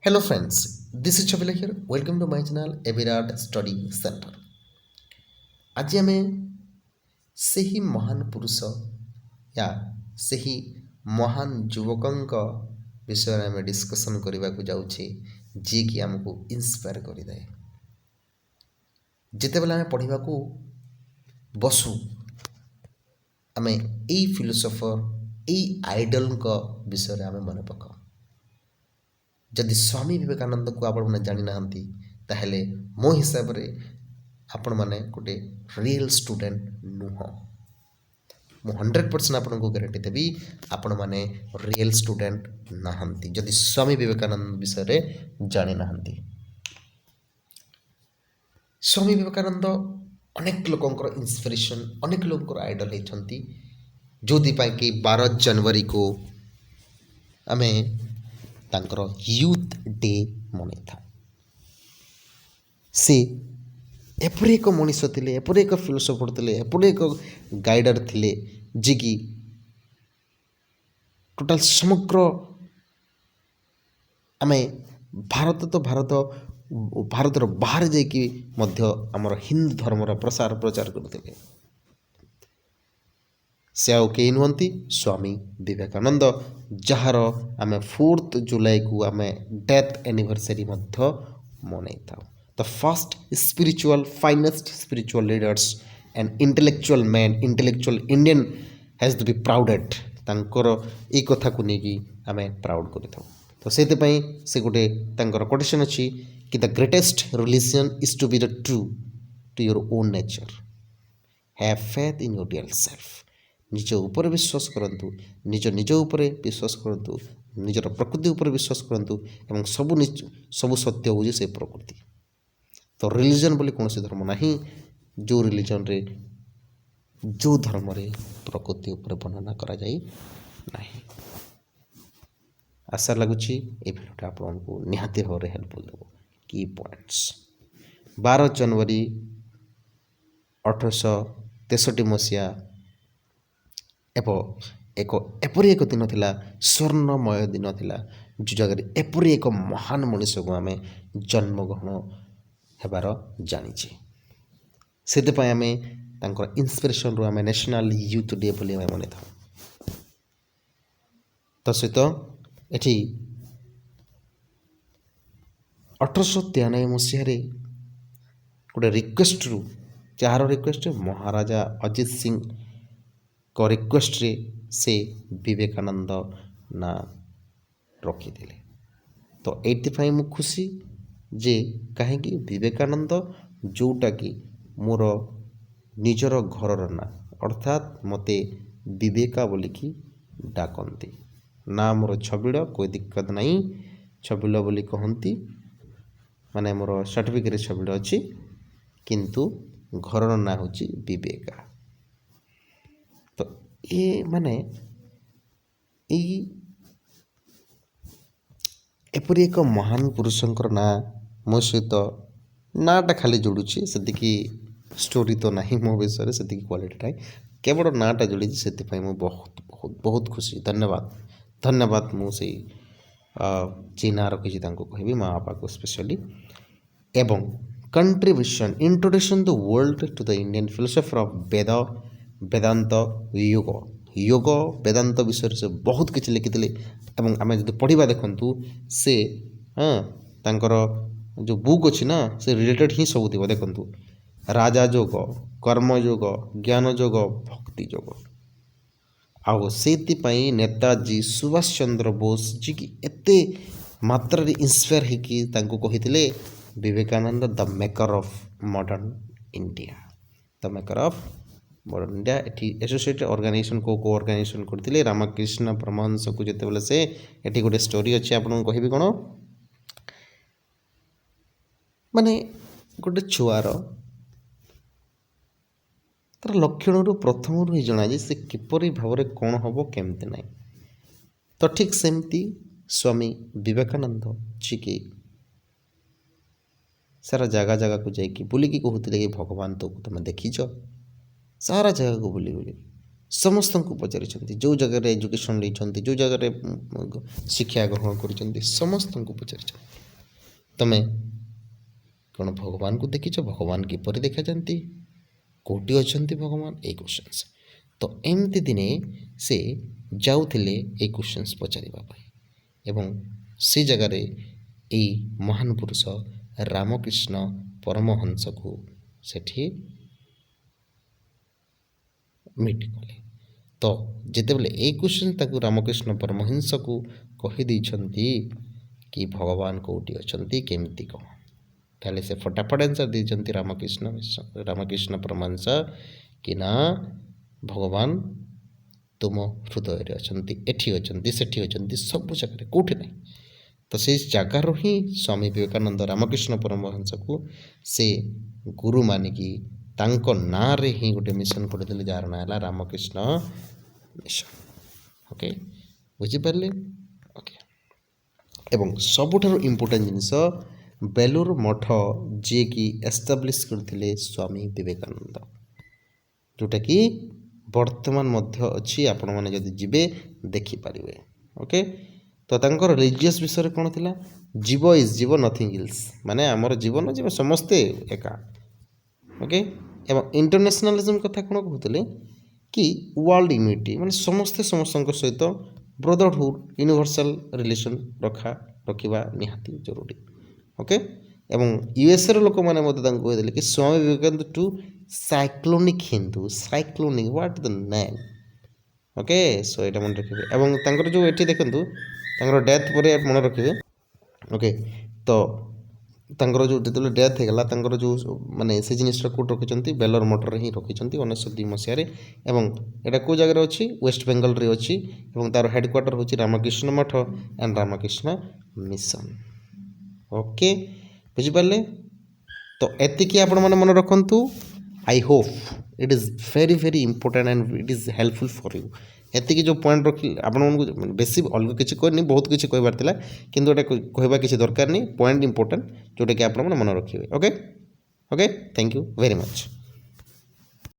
Hello friends, this is Chabila here. Welcome to my channel Evirad Study Center. ଆଜି ଆମେ ସେହି ମହାନ ପୁରୁଷ ୟା ସେହି ମହାନ ଯୁବକଙ୍କ ବିଷୟରେ ଆମେ ଡିସ୍କସନ୍ କରିବାକୁ ଯାଉଛେ ଯିଏକି ଆମକୁ ଇନ୍ସପାୟାର କରିଥାଏ। ଯେତେବେଳେ ଆମେ ପଢ଼ିବାକୁ ବସୁ ଆମେ ଏଇ ଫିଲୋସୋଫର ଏଇ ଆଇଡଲଙ୍କ ବିଷୟରେ ଆମେ ମନେ ପକାଉ। ଯଦି ସ୍ୱାମୀ ବିବେକାନନ୍ଦକୁ ଆପଣମାନେ ଜାଣିନାହାନ୍ତି ତାହେଲେ ମୋ ହିସାବରେ ଆପଣମାନେ ଗୋଟେ ରିଏଲ୍ ଷ୍ଟୁଡେଣ୍ଟ ନୁହଁ। ମୁଁ 100% ଆପଣଙ୍କୁ ଗ୍ୟାରେଣ୍ଟି ଦେବି ଆପଣମାନେ ରିଏଲ୍ ଷ୍ଟୁଡେଣ୍ଟ ନାହାନ୍ତି ଯଦି ସ୍ୱାମୀ ବିବେକାନନ୍ଦ ବିଷୟରେ ଜାଣିନାହାନ୍ତି। ସ୍ୱାମୀ ବିବେକାନନ୍ଦ ଅନେକ ଲୋକଙ୍କର ଇନ୍ସପିରେସନ୍, ଅନେକ ଲୋକଙ୍କର ଆଇଡଲ୍ ହେଇଛନ୍ତି, ଯେଉଁଥିପାଇଁ କି 12 ଜାନୁଆରୀକୁ ଆମେ ତାଙ୍କର ୟୁଥ୍ ଡେ ମନେଇଥାଉ। ସେ ଏପରି ଏକ ମଣିଷ ଥିଲେ, ଏପରି ଏକ ଫିଲୋସୋଫର ଥିଲେ, ଏପରି ଏକ ଗାଇଡ଼ର ଥିଲେ ଯିଏକି ଟୋଟାଲ ସମଗ୍ର ଆମେ ଭାରତର ବାହାରେ ଯାଇକି ମଧ୍ୟ ଆମର ହିନ୍ଦୁ ଧର୍ମର ପ୍ରଚାର କରୁଥିଲେ। ସେ ଆଉ କେହି ନୁହନ୍ତି ସ୍ୱାମୀ ବିବେକାନନ୍ଦ, ଯାହାର ଆମେ 4th ଜୁଲାଇକୁ ଆମେ ଡେଥ୍ ଆନିଭର୍ସରୀ ମଧ୍ୟ ମନେଇଥାଉ। The first finest spiritual leaders and intellectual man, intellectual Indian has to be prouded। ତାଙ୍କର ଏଇ କଥାକୁ ନେଇକି ଆମେ ପ୍ରାଉଡ଼ କରିଥାଉ। ତ ସେଥିପାଇଁ ସେ ଗୋଟେ ତାଙ୍କର କୋଟେସନ୍ ଅଛି କି the greatest religion is to be the true to your own nature, have faith in your dear self. ନିଜ ଉପରେ ବିଶ୍ୱାସ କରନ୍ତୁ, ନିଜ ଉପରେ ବିଶ୍ୱାସ କରନ୍ତୁ, ନିଜର ପ୍ରକୃତି ଉପରେ ବିଶ୍ୱାସ କରନ୍ତୁ ଏବଂ ସବୁ ସତ୍ୟ ହେଉଛି ସେ ପ୍ରକୃତି। ତ ରିଲିଜନ୍ ବୋଲି କୌଣସି ଧର୍ମ ନାହିଁ ଯେଉଁ ଧର୍ମରେ ପ୍ରକୃତି ଉପରେ ବର୍ଣ୍ଣନା କରାଯାଇ ନାହିଁ। ଆଶା ଲାଗୁଛି ଏ ଭିଡ଼ିଓଟା ଆପଣଙ୍କୁ ନିହାତି ଭାବରେ ହେଲ୍ପଫୁଲ୍ ଦେବ। କି ପଏଣ୍ଟସ୍ 12 ଜାନୁଆରୀ 1863 ମସିହା ଏପରି ଏକ ଦିନ ଥିଲା, ସ୍ୱର୍ଣ୍ଣମୟ ଦିନ ଥିଲା, ଯେଉଁ ଜାଗାରେ ଏପରି ଏକ ମହାନ ମଣିଷକୁ ଆମେ ଜନ୍ମଗ୍ରହଣ ହେବାର ଜାଣିଛେ। ସେଥିପାଇଁ ଆମେ ତାଙ୍କର ଇନ୍ସପିରେସନରୁ ଆମେ ନ୍ୟାସନାଲ୍ ୟୁଥ୍ ଡେ ବୋଲି ଆମେ ମନେଇଥାଉ। ତା ସହିତ ଏଠି 1893 ମସିହାରେ ଗୋଟେ ରିକ୍ୱେଷ୍ଟରୁ, ଯାହାର ରିକ୍ୱେଷ୍ଟ ମହାରାଜା ଅଜିତ ସିଂଙ୍କ ରିକ୍ୱେଷ୍ଟରେ ସେ ବିବେକାନନ୍ଦ ନାଁ ରଖିଥିଲେ। ତ ଏଇଥିପାଇଁ ମୁଁ ଖୁସି ଯେ କାହିଁକି ବିବେକାନନ୍ଦ, ଯେଉଁଟାକି ମୋର ନିଜର ଘରର ନାଁ, ଅର୍ଥାତ୍ ମୋତେ ବିବେକା ବୋଲିକି ଡାକନ୍ତି। ନା ମୋର ଛବିଳ, କୋଇ ଦିକ୍କତ ନାହିଁ, ଛବିଳ ବୋଲି କହନ୍ତି, ମାନେ ମୋର ସାର୍ଟିଫିକେଟ୍ ଛବିଳ ଅଛି, କିନ୍ତୁ ଘରର ନାଁ ହେଉଛି ବିବେକା। ତ ଏପରି ଏକ ମହାନ ପୁରୁଷଙ୍କର ନାଁ ମୋ ସହିତ ନାଁଟା ଖାଲି ଯୋଡ଼ୁଛି, ସେତିକି ଷ୍ଟୋରି ତ ନାହିଁ ମୋ ବିଷୟରେ, ସେତିକି କ୍ୱାଲିଟି ନାହିଁ, କେବଳ ନାଁଟା ଯୋଡ଼ିଛି। ସେଥିପାଇଁ ମୁଁ ବହୁତ ଖୁସି। ଧନ୍ୟବାଦ ମୁଁ ସେଇ ଯେ ନାଁ ରଖିଛି ତାଙ୍କୁ କହିବି, ମା ବାପାକୁ ସ୍ପେଶାଲି। ଏବଂ contribution, introduction to world to the Indian philosopher of Vedanta yoga Vedanta ବିଷୟରେ ସେ ବହୁତ କିଛି ଲେଖିଥିଲେ। ଏବଂ ଆମେ ଯଦି ପଢ଼ିବା ଦେଖନ୍ତୁ, ସେ ତାଙ୍କର ଯେଉଁ ବୁକ୍ ଅଛି ନା, ସେ ରିଲେଟେଡ଼ ହିଁ ସବୁ ଥିବ। ଦେଖନ୍ତୁ, ରାଜା ଯୋଗ, କର୍ମଯୋଗ, ଜ୍ଞାନ ଯୋଗ, ଭକ୍ତି ଯୋଗ। ଆଉ ସେଇଥିପାଇଁ ନେତାଜୀ ସୁଭାଷ ଚନ୍ଦ୍ର ବୋଷ ଯିଏକି ଏତେ ମାତ୍ରାରେ ଇନ୍ସପାୟାର ହେଇକି ତାଙ୍କୁ କହିଥିଲେ ବିବେକାନନ୍ଦ ଦ ମେକର ଅଫ୍ ମଡ଼ର୍ଣ୍ଣ ଇଣ୍ଡିଆ। ଏଠି ଆସୋସିଏଟେଡ଼ ଅର୍ଗାନାଇଜେସନ୍ କେଉଁ ଅର୍ଗାନାଇଜେସନ୍ କରିଥିଲେ? ରାମକୃଷ୍ଣ ପରମହଂସକୁ ଯେତେବେଳେ ସେ, ଏଠି ଗୋଟେ ଷ୍ଟୋରି ଅଛି ଆପଣଙ୍କୁ କହିବି। କ'ଣ ମାନେ ଗୋଟେ ଛୁଆର ତାର ଲକ୍ଷଣରୁ ପ୍ରଥମରୁ ହିଁ ଜଣାଯାଏ ସେ କିପରି ଭାବରେ କ'ଣ ହେବ, କେମିତି ନାହିଁ। ତ ଠିକ୍ ସେମିତି ସ୍ୱାମୀ ବିବେକାନନ୍ଦ ଯିଏକି ସାରା ଜାଗାକୁ ଯାଇକି ବୁଲିକି କହୁଥିଲେ କି ଭଗବାନ ତମେ ଦେଖିଛ, ସାରା ଜାଗାକୁ ବୁଲି ସମସ୍ତଙ୍କୁ ପଚାରିଛନ୍ତି, ଯେଉଁ ଜାଗାରେ ଏଜୁକେସନ୍ ନେଇଛନ୍ତି, ଯେଉଁ ଜାଗାରେ ଶିକ୍ଷା ଗ୍ରହଣ କରିଛନ୍ତି, ସମସ୍ତଙ୍କୁ ପଚାରିଛନ୍ତି ତମେ କ'ଣ ଭଗବାନଙ୍କୁ ଦେଖିଛ? ଭଗବାନ କିପରି ଦେଖାଯାନ୍ତି? କେଉଁଠି ଅଛନ୍ତି ଭଗବାନ? ଏଇ କ୍ୱେଶ୍ଚନ୍ସ। ତ ଏମିତି ଦିନେ ସେ ଯାଉଥିଲେ ଏଇ କ୍ୱେଶ୍ଚନ୍ସ ପଚାରିବା ପାଇଁ ଏବଂ ସେ ଜାଗାରେ ଏଇ ମହାନ ପୁରୁଷ ରାମକୃଷ୍ଣ ପରମହଂସକୁ ସେଠି ମିଟ୍ କଲେ। ତ ଯେତେବେଳେ ଏଇ କ୍ୱେଶ୍ଚନ୍ ତାକୁ ରାମକୃଷ୍ଣ ପରମହଂସକୁ କହିଦେଇଛନ୍ତି କି ଭଗବାନ କେଉଁଠି ଅଛନ୍ତି, କେମିତି କ'ଣ, ତାହେଲେ ସେ ଫଟାଫଟ ଆନ୍ସର୍ ଦେଇଛନ୍ତି ରାମକୃଷ୍ଣ ପରମହଂସ କି ନା ଭଗବାନ ତୁମ ହୃଦୟରେ ଅଛନ୍ତି, ଏଠି ଅଛନ୍ତି, ସେଠି ଅଛନ୍ତି, ସବୁ ଜାଗାରେ, କେଉଁଠି ନାହିଁ। ତ ସେଇ ଜାଗାରୁ ହିଁ ସ୍ୱାମୀ ବିବେକାନନ୍ଦ ରାମକୃଷ୍ଣ ପରମହଂସକୁ ସେ ଗୁରୁ ମାନିକି ତାଙ୍କ ନାଁରେ ହିଁ ଗୋଟେ ମିଶନ୍ କରିଦେଲେ, ଯାହାର ନାଁ ହେଲା ରାମକୃଷ୍ଣ ମିଶନ୍। ଓକେ, ବୁଝିପାରିଲେ? ଓକେ, ଏବଂ ସବୁଠାରୁ ଇମ୍ପୋର୍ଟାଣ୍ଟ ଜିନିଷ, ବେଲୁର ମଠ ଯିଏକି ଏଷ୍ଟାବ୍ଲିଶ୍ କରିଥିଲେ ସ୍ୱାମୀ ବିବେକାନନ୍ଦ, ଯେଉଁଟାକି ବର୍ତ୍ତମାନ ମଧ୍ୟ ଅଛି, ଆପଣମାନେ ଯଦି ଯିବେ ଦେଖିପାରିବେ। ଓକେ, ତ ତାଙ୍କର ରିଲିଜିୟସ୍ ବିଷୟରେ କ'ଣ ଥିଲା? ଜୀବ ଇଜ୍ ଜୀବ, ନଥିଙ୍ଗ ଇଲ୍ସ, ମାନେ ଆମର ଜୀବନ ଜୀବ ସମସ୍ତେ ଏକା। ଓକେ, ଏବଂ ଇଣ୍ଟରନ୍ୟାସନାଲିଜିମ୍ କଥା କ'ଣ କହୁଥିଲେ କି ୱାର୍ଲଡ ୟୁନିଟି, ମାନେ ସମସ୍ତେ ସମସ୍ତଙ୍କ ସହିତ ବ୍ରଦରହୁଡ୍, ୟୁନିଭର୍ସାଲ ରିଲେସନ୍ ରଖିବା ନିହାତି ଜରୁରୀ। ଓକେ, ଏବଂ ୟୁଏସ୍ଏର ଲୋକମାନେ ମଧ୍ୟ ତାଙ୍କୁ କହିଥିଲେ କି Swami Vivekananda to cyclonic Hindu. Cyclonic, what the name? Okay, so ଏଇଟା ମନେ ରଖିବେ। ଏବଂ ତାଙ୍କର ଯେଉଁ ଏଠି ଦେଖନ୍ତୁ, ତାଙ୍କର ଡେଥ୍ ପରେ ମନେ ରଖିବେ। ଓକେ, ତ ତାଙ୍କର ଯେଉଁ ଯେତେବେଳେ ଡେଥ୍ ହେଇଗଲା, ତାଙ୍କର ଯେଉଁ ମାନେ ସେ ଜିନିଷଟା କେଉଁଠି ରଖିଛନ୍ତି? ବେଲର ମଠରେ ହିଁ ରଖିଛନ୍ତି 1902 ମସିହାରେ। ଏବଂ ଏଇଟା କେଉଁ ଜାଗାରେ ଅଛି? ୱେଷ୍ଟ ବେଙ୍ଗଲରେ ଅଛି। ଏବଂ ତାର ହେଡ଼କ୍ୱାର୍ଟର ହେଉଛି ରାମକୃଷ୍ଣ ମଠ ଆଣ୍ଡ ରାମକୃଷ୍ଣ ମିଶନ୍। ଓକେ, ବୁଝିପାରିଲେ? ତ ଏତିକି ଆପଣମାନେ ମନେ ରଖନ୍ତୁ। I hope it is very very important and it is helpful for you. ଏତିକି ଯେଉଁ ପଏଣ୍ଟ ରଖିଲି ଆପଣମାନଙ୍କୁ, ବେଶୀ ଅଲଗା କିଛି କହିନି, ବହୁତ କିଛି କହିବାର ଥିଲା, କିନ୍ତୁ ଏଇଟା କହିବା କିଛି ଦରକାର ନାହିଁ। ପଏଣ୍ଟ ଇମ୍ପୋର୍ଟାଣ୍ଟ ଯେଉଁଟାକି ଆପଣମାନେ ମନେ ରଖିବେ। Okay, thank you very much.